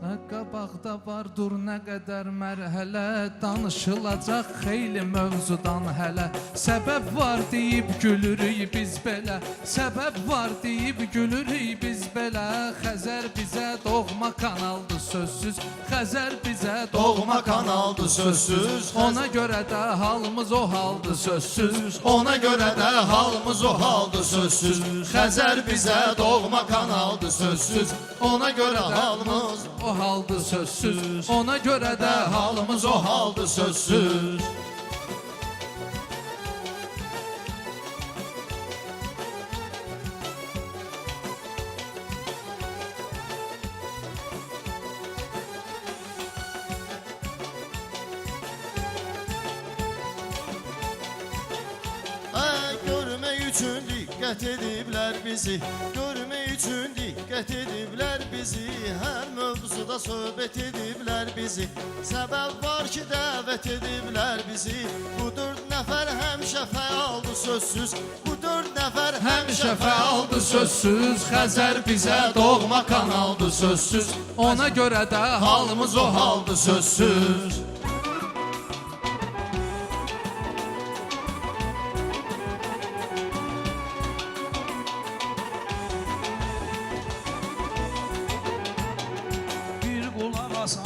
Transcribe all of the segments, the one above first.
Qabaqda var dur nə qədər mərhələ, danışılacaq xeyli mövzudan hələ. Səbəb var deyib gülürük biz belə, səbəb var deyib gülürük biz belə. Xəzər bizə doğma kanaldır sözsüz, Xəzər bizə doğma kanaldır sözsüz. Ona görə də halımız o haldır sözsüz, ona görə də halımız o haldır sözsüz. Xəzər bizə doğma kanaldır sözsüz, ona görə də halımız o haldır sözsüz. Ona görə də halımız o haldır sözsüz. Görmək üçün diqqət ediblər bizi, görmək üçün diqqət ediblər bizi. Hər mövzuda söhbət ediblər bizi, səbəb var ki dəvət ediblər bizi. Bu 4 nəfər həmişə fəaldır sözsüz, bu 4 nəfər Həmişə fəaldır sözsüz, Xəzər bizə doğma kanaldır sözsüz. Ona görə də halımız o haldır sözsüz.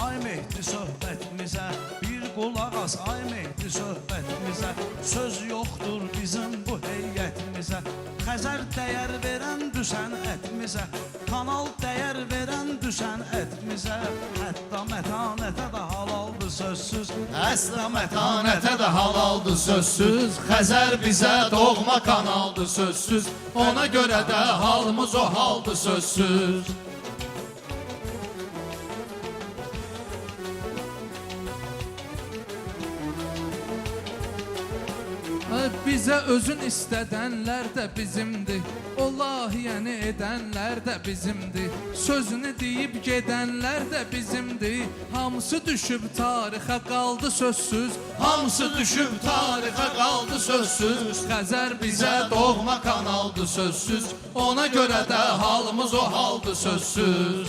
Ay Mehdi söhbətimizə, bir qulaq as ay Mehdi söhbətimizə. Söz yoxdur bizim bu heyətimizə, Xəzər dəyər verən düsən ətimizə, kanal dəyər verən düsən ətimizə. Hətta mətanətə də halaldır sözsüz, Əsla mətanətə də halaldır sözsüz. Xəzər bizə doğma kanaldır sözsüz, ona görə də halımız o haldır sözsüz. Bizə özün istədənlər də bizimdir, o layihəni edənlər də bizimdir, sözünü deyib gedənlər də bizimdir. Hamısı düşüb tarixə qaldı sözsüz, hamısı düşüb tarixə qaldı sözsüz. Xəzər bizə doğma kanaldır sözsüz, ona görə də halımız o haldır sözsüz.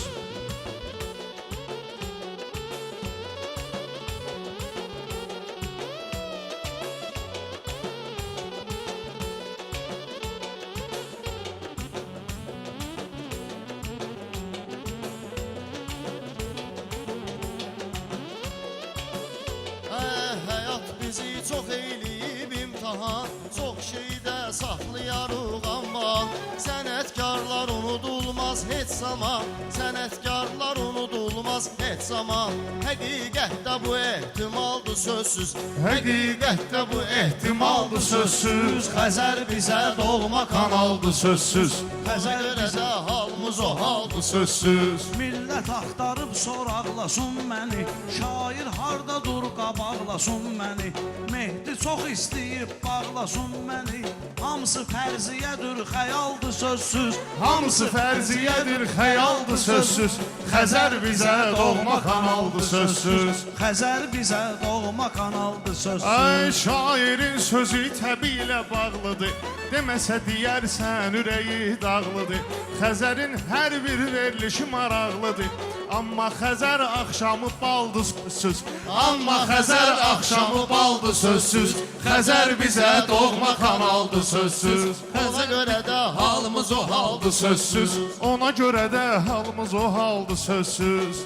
Bizi çox eyləyib imtahan, çox şeydə saxlayarıq amma sənətkarlar unudulmaz heç zaman, sənətkarlar unudulmaz heç zaman. Həqiqətdə bu ehtimaldır sözsüz, Həqiqətdə bu ehtimaldır sözsüz, Xəzər bizə doğma kanaldır sözsüz. Xəzər bizə halımız o haldır Sözsüz. millət axtarıb soraqlasın məni, şair harda dur qabaqlasın məni. Mehdi çox istəyib bağlasın məni, hamısı fərziyyədir, xəyaldır sözsüz. Hamısı fərziyyədir, xəyaldır sözsüz. Xəzər bizə doğma kanaldır sözsüz. Xəzər bizə doğma kanaldır sözsüz. Ay şairin sözü təbi ilə bağlıdır, deməsə deyərsən ürəyi dağlıdır. Xəzərin hər bir verilişi maraqlıdır, amma Xəzər axşamı baldı sözsüz. Amma Xəzər axşamı baldı sözsüz. Xəzər bizə doğma kanaldır sözsüz. Ona görə də Halımız o haldır sözsüz. Ona görə də halımız o haldır sözsüz.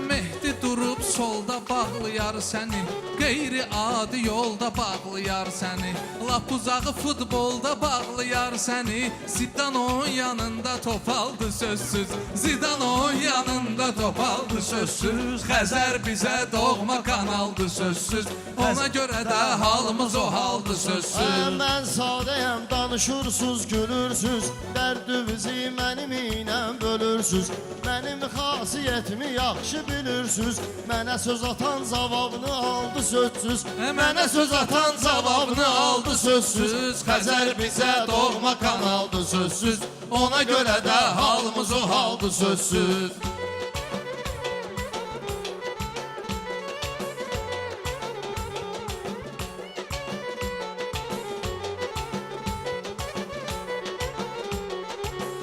Mehdi durub solda bağlayar səni, qeyri-adi yolda bağlayar səni, lap uzağı futbolda bağlayar səni. Zidan'ın yanında top aldı sözsüz, Zidan'ın yanında top aldı sözsüz. Xəzər bizə doğma kanaldır sözsüz, ona görə də halımız o haldır sözsüz. Mən sadəyəm, danışırsız, gülürsüz, dərdinizi mənim ilə bölürsüz. Mənim xasiyyətimi yaxşı bilirsiniz, mənə söz atan cavabını aldı sözsüz. Mənə söz atan cavabını aldı sözsüz. Xəzər bizə doğma kanaldır sözsüz, ona görə də halımız o haldır sözsüz.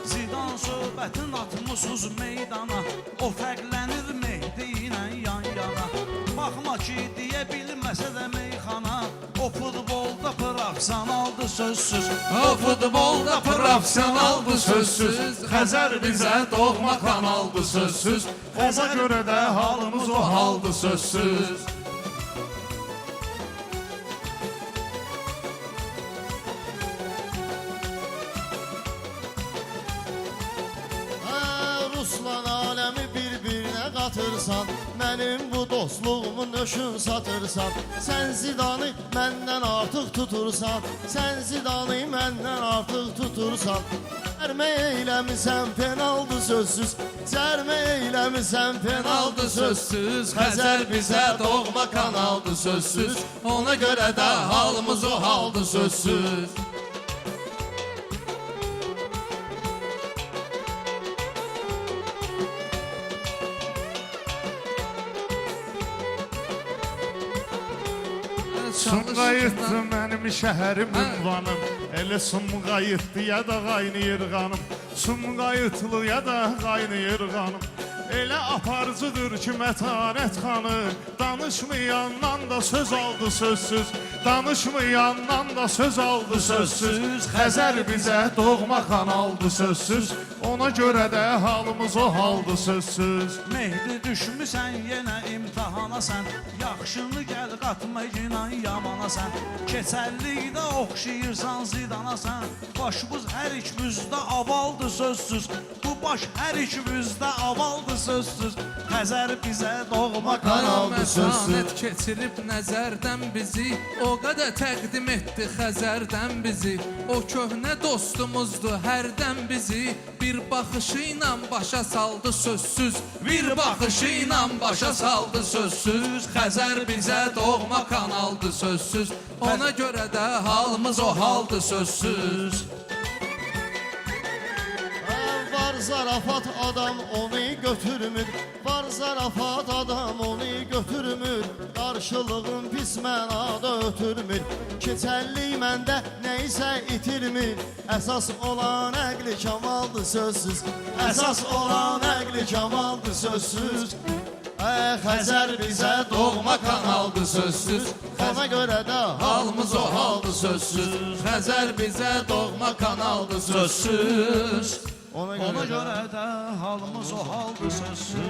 Zidan söz Məhəbbətin atmısız meydana, o fərqlənir Mehdi ilə yan yana. Baxma ki, deyə bilməsə də meyxana, o futbolda profesionaldır sözsüz. O futbolda profesionaldır sözsüz. Xəzər bizə doğma kanaldır sözsüz. Ona görə də halımız o haldır sözsüz. Ruslan aləmi bir-birinə qatırsan, mənim bu dostluğumun nöşün satırsan. Sən Zidanı məndən artıq tutursan, sən Zidanı məndən artıq tutursan. Cərmə eyləmisən penaldı sözsüz, cərmə eyləmisən penaldı sözsüz. Xəzər bizə doğma kanaldır sözsüz. Ona görə də halımız o haldır sözsüz. Sumqayıtdı mənim şəhərim ünvanım, elə Sumqayıtlıya da qaynayır qanım, Sumqayıtlıya da qaynayır qanım. Elə aparıcıdır ki mətanət xanı, danışmayandan da söz aldı sözsüz, danışmayandan da söz aldı sözsüz. Xəzər bizə doğma kanaldı sözsüz, ona görə də halımız o haldı sözsüz. Mehdi düşmüsən yenə imtihana sən, yaxşını gəl qatma inan yamana sən. Keçərlikdə oxşayırsan Zidana sən, başımız hər ikimizdə avaldı sözsüz. Bu baş hər ikimizdə avaldı sözsüz. Xəzər bizə doğma kanaldı sözsüz. Mətanət keçirib nəzərdən bizi, o qədər təqdim etdi Xəzərdən bizi. O köhnə dostumuzdur hərdən bizi, bir baxışı ilə başa saldı sözsüz. Bir baxışı ilə başa saldı sözsüz. Xəzər bizə doğma kanaldı sözsüz. Ona görə də halımız o haldı sözsüz. Var zarafat adam onu götürmür, var zarafat adam onu götürmür. Qarşılığın pis mənada ötürmür, keçərlik məndə neysə itirmir. Əsas olan əqli kamaldır sözsüz, əsas olan əqli kamaldır sözsüz. Xəzər bizə doğma kanaldır sözsüz, ona görə də halımız o haldır sözsüz. Xəzər bizə doğma kanaldır sözsüz. Ona görə də halımız o haldır sözsüz.